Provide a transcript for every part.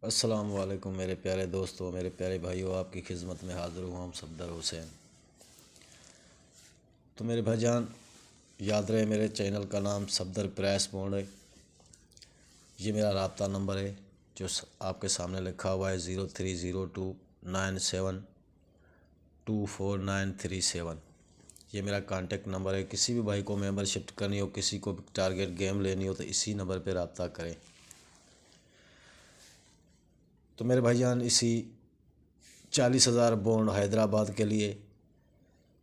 अस्सलाम वालेकुम मेरे प्यारे दोस्तों, मेरे प्यारे भाइयों, आपकी खिदमत में हाज़िर हुआ हूँ सफदर हुसैन। तो मेरे भाईजान, याद रहे मेरे चैनल का नाम सफदर प्रैस मोड है। ये मेरा रब्ता नंबर है जो आपके सामने लिखा हुआ है 0302972497। ये मेरा कांटेक्ट नंबर है। किसी भी भाई को मेंबरशिप करनी हो, किसी को टारगेट गेम लेनी हो तो इसी नंबर पर रब्ता करें। तो मेरे भाईजान, इसी 40,000 बॉन्ड हैदराबाद के लिए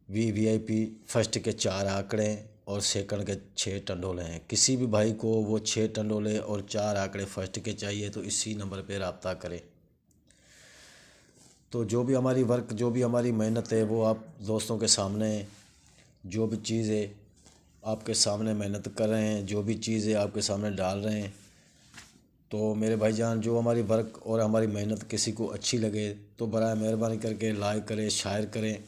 वीवीआईपी फर्स्ट के 4 आंकड़े और सेकंड के 6 टंडोले हैं। किसी भी भाई को वो 6 टंडोले और 4 आंकड़े फर्स्ट के चाहिए तो इसी नंबर पे रब्ता करें। तो जो भी हमारी वर्क, जो भी हमारी मेहनत है वो आप दोस्तों के सामने, जो भी चीज़ है आपके सामने मेहनत कर रहे हैं, जो भी चीज़ है आपके सामने डाल रहे हैं। तो मेरे भाईजान, जो हमारी वर्क और हमारी मेहनत किसी को अच्छी लगे तो बराए मेहरबानी करके लाइक करें, शेयर करें,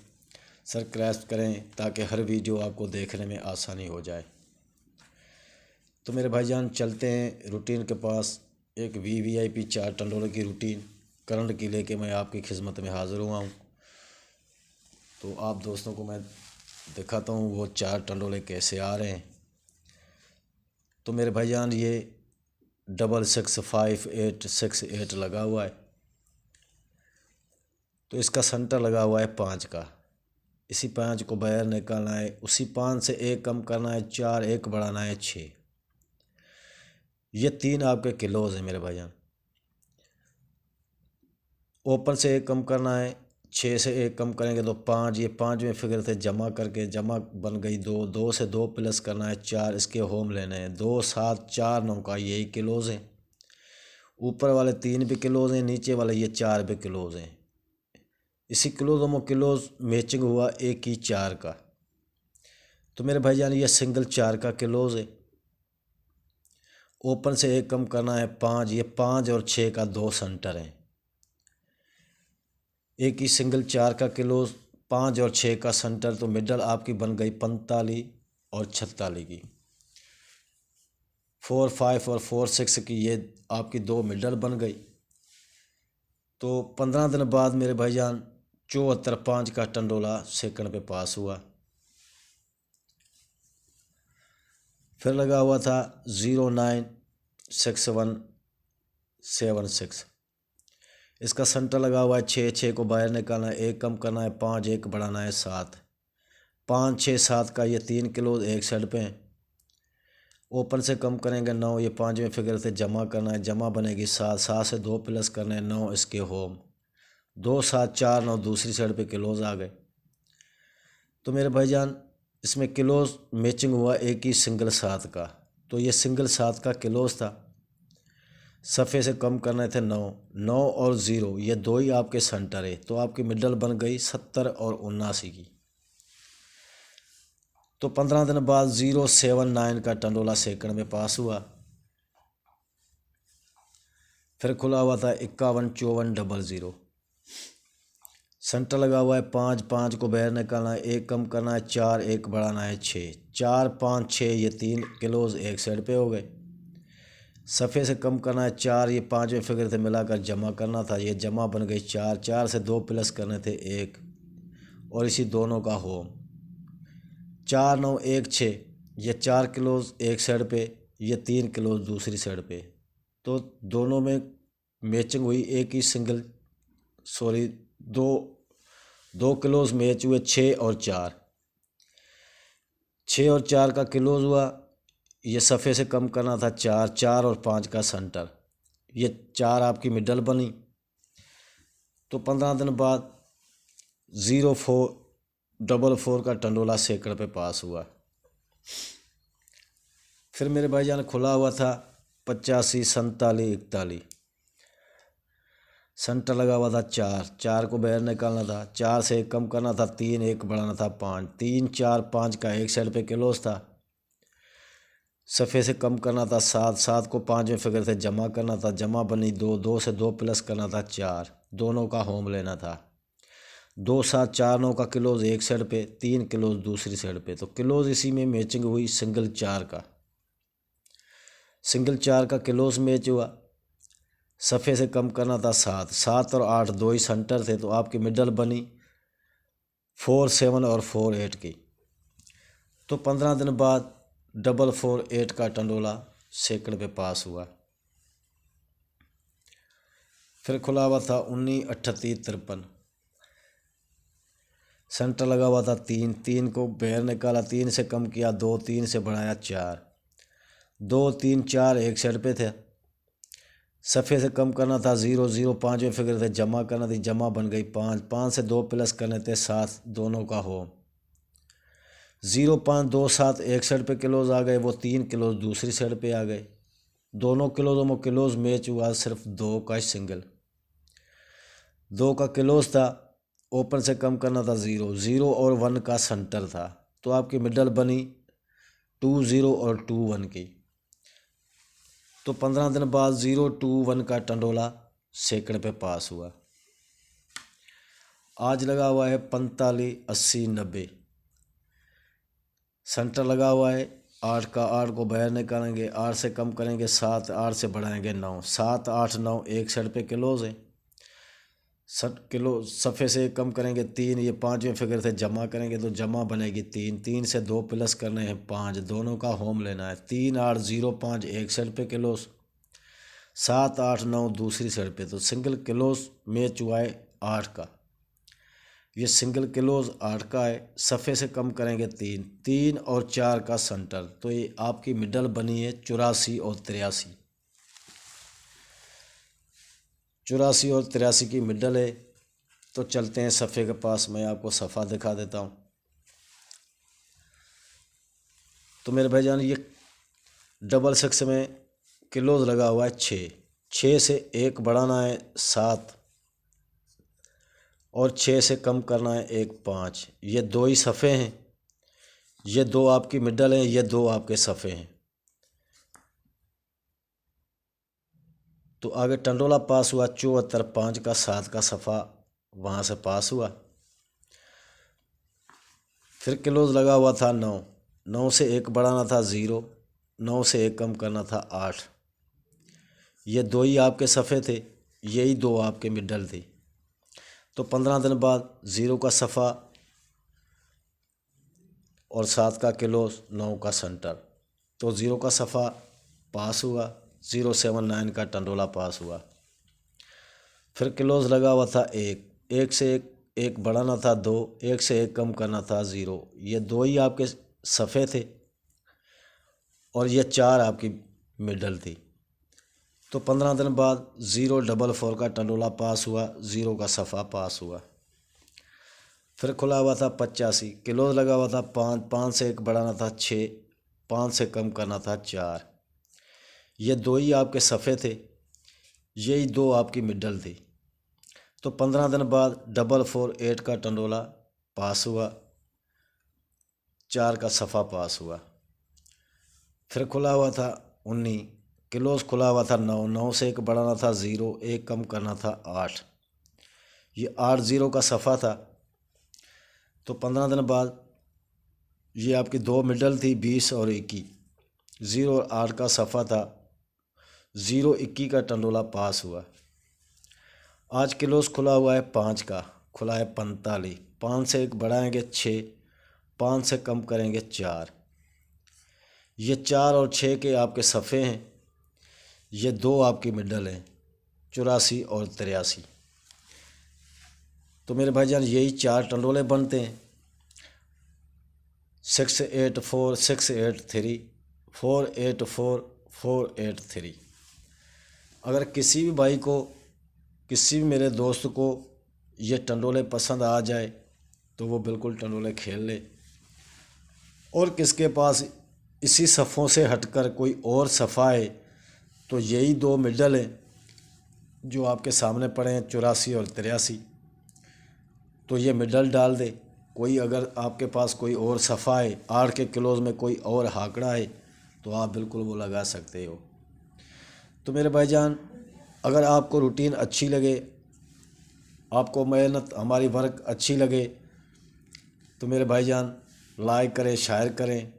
सब्सक्राइब करें ताकि हर वीडियो आपको देखने में आसानी हो जाए। तो मेरे भाईजान, चलते हैं रूटीन के पास। एक वीवीआईपी 4 टंडोले की रूटीन करंट की लेके मैं आपकी खिदमत में हाज़िर हुआ हूँ। तो आप दोस्तों को मैं दिखाता हूँ वो 4 टंडोले कैसे आ रहे हैं। तो मेरे भाईजान, ये 665868 लगा हुआ है। तो इसका सेंटर लगा हुआ है 5 का। इसी 5 को बाहर निकालना है, उसी 5 से 1 कम करना है, 4 1 बढ़ाना है 6। ये 3 आपके किलोज हैं मेरे भाईजान। ओपन से 1 कम करना है, 6 से 1 कम करेंगे तो 5। ये 5 में फिगर थे, जमा करके जमा बन गई 2। 2 से 2 प्लस करना है 4, इसके होम लेने हैं। 2 7 4 9 का यही किलोज हैं। ऊपर वाले 3 भी किलोज हैं, नीचे वाले ये 4 भी किलोज हैं। इसी किलोज में किलोज मैचिंग हुआ एक ही 4 का। तो मेरे भाईजान, ये सिंगल 4 का किलोज है। ओपन से 1 कम करना है 5। ये 5 और 6 का 2 सेंटर है। एक ही सिंगल 4 का किलोज, 5 और 6 का सेंटर। तो मिडल आपकी बन गई 45 और 46 की। 4 5 और 4 6 की ये आपकी 2 मिडल बन गई। तो 15 दिन बाद मेरे भाईजान 74 5 का टंडोला सेकंड पे पास हुआ। फिर लगा हुआ था 096176। इसका सेंटर लगा हुआ है 6। 6 को बाहर निकालना है, 1 कम करना है 5, 1 बढ़ाना है 7। 5 6 7 का ये 3 किलो एक साइड पे हैं। ओपन से कम करेंगे 9। ये 5वें फिगर से जमा करना है, जमा बनेगी 7। 7 से 2 प्लस करना है 9, इसके होम। 2 7 4 9 दूसरी साइड पे किलोज आ गए। तो मेरे भाईजान, इसमें किलोज मैचिंग हुआ एक ही सिंगल 7 का। तो ये सिंगल 7 का किलोज था। सफ़े से कम करने थे 9। 9 और 0 ये 2 ही आपके सेंटर है। तो आपकी मिडल बन गई 70 और 79 की। तो 15 दिन बाद 079 का टंडोला सेकंड में पास हुआ। फिर खुला हुआ था 51 54 00। सेंटर लगा हुआ है 5। 5 को बाहर निकालना है, 1 कम करना है 4, 1 बढ़ाना है 6। 4 5 6 ये 3 किलोज एक साइड पे हो गए। सफ़े से कम करना है 4। ये 5वें फिगर से मिलाकर जमा करना था, ये जमा बन गई 4। 4 से 2 प्लस करने थे 1 और इसी दोनों का होम। 4 9 1 6 ये 4 किलोज एक साइड पे, ये 3 किलोज दूसरी साइड पे। तो दोनों में मैचिंग हुई एक ही सिंगल, सॉरी, 2 किलोज मैच हुए 6 और 4। 6 और 4 का किलोज हुआ। ये सफ़े से कम करना था 4। 4 और 5 का सेंटर, ये 4 आपकी मिडल बनी। तो 15 दिन बाद 0444 का टंडोला सेकंड पे पास हुआ। फिर मेरे भाईजान खुला हुआ था 85 47 41। सेंटर लगा हुआ था 4। 4 को बाहर निकालना था, 4 से 1 कम करना था 3, 1 बढ़ाना था 5। 3 4 5 का एक साइड पे किलोज था। सफ़े से कम करना था 7। 7 को 5वें फिगर से जमा करना था, जमा बनी 2। 2 से 2 प्लस करना था 4, दोनों का होम लेना था। 2 7 4 9 का किलोज एक साइड पे, 3 किलोज दूसरी साइड पे। तो किलोज इसी में मैचिंग हुई सिंगल 4 का। सिंगल 4 का किलोज मैच हुआ। सफ़े से कम करना था 7, 7 और 8 दो ही सेंटर थे, तो आपकी मिडल बनी 4, 7 और 4, 8 की। तो 15 दिन बाद 448 का टंडोला सैकड़े पे पास हुआ। फिर खुला हुआ था 19, 38, 53, सेंटर लगा हुआ था 3, 3 को बाहर निकाला, 3 से कम किया 2, 3 से बढ़ाया 4, 2, 3, 4 एक साइड पे थे। सफ़े से कम करना था 0, 0 पाँचवें फिगर थे, जमा करना थी, जमा बन गई 5, 5 से 2 प्लस करने थे 7, दोनों का हो 0, 5, 2, 7 एक साइड पे किलोज आ गए, वो 3 किलोज दूसरी साइड पे आ गए। दोनों किलोज़ों में किलोज मैच हुआ, सिर्फ 2 का सिंगल, 2 का किलोज था, ओपन से कम करना था 0, 0 और 1 का सेंटर था, तो आपकी मिडल बनी 2, 0 और 2, 1 की। तो 15 दिन बाद 0, 2, 1 का टंडोला सैकड़े पे पास हुआ। आज लगा हुआ है 45, 80, 90, सेंटर लगा हुआ है 8 का, 8 को बाहर निकालेंगे, 8 से कम करेंगे 7, 8 से बढ़ाएंगे 9, 7, 8, 9 एक साइड पे किलोज है। 60 किलो सफ़े से कम करेंगे 3, ये पाँचवें फिगर से जमा करेंगे तो जमा बनेगी 3, 3 से 2 प्लस करने हैं 5, दोनों का होम लेना है। 3, 8, 0, 5 एक साइड पे किलोस, 7, 8, 9 दूसरी साइड पे, तो सिंगल किलोस मैच हुआ है 8 का, ये सिंगल किलोज 8 का है। सफ़े से कम करेंगे 3, 3 और 4 का सेंटर, तो ये आपकी मिडल बनी है 84 और 83, 84 और 83 की मिडल है। तो चलते हैं सफ़े के पास, मैं आपको सफ़ा दिखा देता हूँ। तो मेरे भाईजान ये डबल 6 में किलोज लगा हुआ है 6, 6 से 1 बढ़ाना है 7 और 6 से कम करना है 1, 5, ये 2 ही सफ़े हैं, ये 2 आपकी मिडल हैं, ये 2 आपके सफ़े हैं। तो आगे टंडोला पास हुआ 74, 5 का, 7 का सफ़ा वहाँ से पास हुआ। फिर किलोज लगा हुआ था 9, 9 से 1 बढ़ाना था 0, 9 से 1 कम करना था 8, ये 2 ही आपके सफ़े थे, यही 2 आपके मिडल थे। तो 15 दिन बाद 0 का सफ़ा और 7 का किलोज, 9 का सेंटर, तो 0 का सफ़ा पास हुआ, 079 का टंडोला पास हुआ। फिर क्लोज लगा हुआ था 1, 1 से 1 बढ़ाना था 2, 1 से 1 कम करना था 0, ये 2 ही आपके सफ़े थे और ये 4 आपकी मिडल थी। तो 15 दिन बाद 044 का टंडोला पास हुआ, 0 का सफ़ा पास हुआ। फिर खुला हुआ था 85, क्लोज लगा हुआ था 5, 5 से 1 बढ़ाना था 6, 5 से कम करना था 4, ये 2 ही आपके सफ़े थे, यही 2 आपकी मिडल थी। तो 15 दिन बाद 448 का टंडोला पास हुआ, 4 का सफ़ा पास हुआ। फिर खुला हुआ था 19, क्लोज खुला हुआ था 9, 9 से 1 बढ़ाना था 0, 1 कम करना था 8, ये 8, 0 का सफ़ा था। तो 15 दिन बाद ये आपकी 2 मिडल थी 20 और 21, 0 और 8 का सफ़ा था, 0, 21 का टंडोला पास हुआ। आज क्लोज खुला हुआ है 5 का, खुला है 45, 5 से 1 बढ़ाएंगे 6, 5 से कम करेंगे 4, ये 4 और 6 के आपके सफ़े हैं, ये 2 आपकी मिडल हैं 84 और 83। तो मेरे भाईजान यही 4 टंडोले बनते हैं, 6, 8, 4, 6, 8, 3, 4, 8, 4, 4, 8, 3। अगर किसी भी भाई को, किसी भी मेरे दोस्त को ये टंडोले पसंद आ जाए तो वो बिल्कुल टंडोले खेल ले, और किसके पास इसी सफ़ों से हटकर कोई और सफ़ा है तो यही 2 मिडल हैं जो आपके सामने पड़े हैं 84 और 83, तो ये मिडल डाल दे। कोई अगर आपके पास कोई और सफ़ा है, 8 के क्लोज में कोई और हाकड़ा है तो आप बिल्कुल वो लगा सकते हो। तो मेरे भाईजान अगर आपको रूटीन अच्छी लगे, आपको मेहनत हमारी वर्क अच्छी लगे तो मेरे भाईजान लाइक करें, शेयर करें,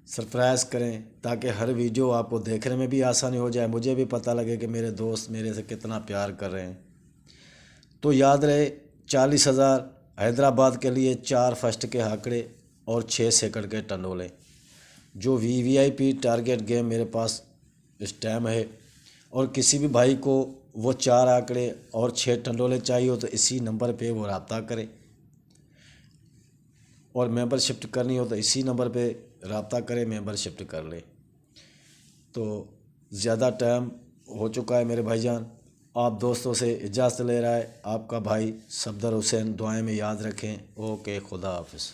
सरप्राइज़ करें ताकि हर वीडियो आपको देखने में भी आसानी हो जाए, मुझे भी पता लगे कि मेरे दोस्त मेरे से कितना प्यार कर रहे हैं। तो याद रहे 40,000 हैदराबाद के लिए, 4 फर्स्ट के आंकड़े और 6 सेकंड के टंडोले। जो VVIP टारगेट गेम मेरे पास इस टाइम है, और किसी भी भाई को वो 4 आंकड़े और 6 टंडोले चाहिए हो तो इसी नंबर पे वो रब्ता करे, और मेंबरशिप करनी हो तो इसी नंबर पे रब्ता करें, मेंबरशिप कर ले। तो ज़्यादा टाइम हो चुका है मेरे भाईजान, आप दोस्तों से इजाज़त ले रहा है आपका भाई सफदर हुसैन। दुआएं में याद रखें। ओके, खुदा हाफिज़।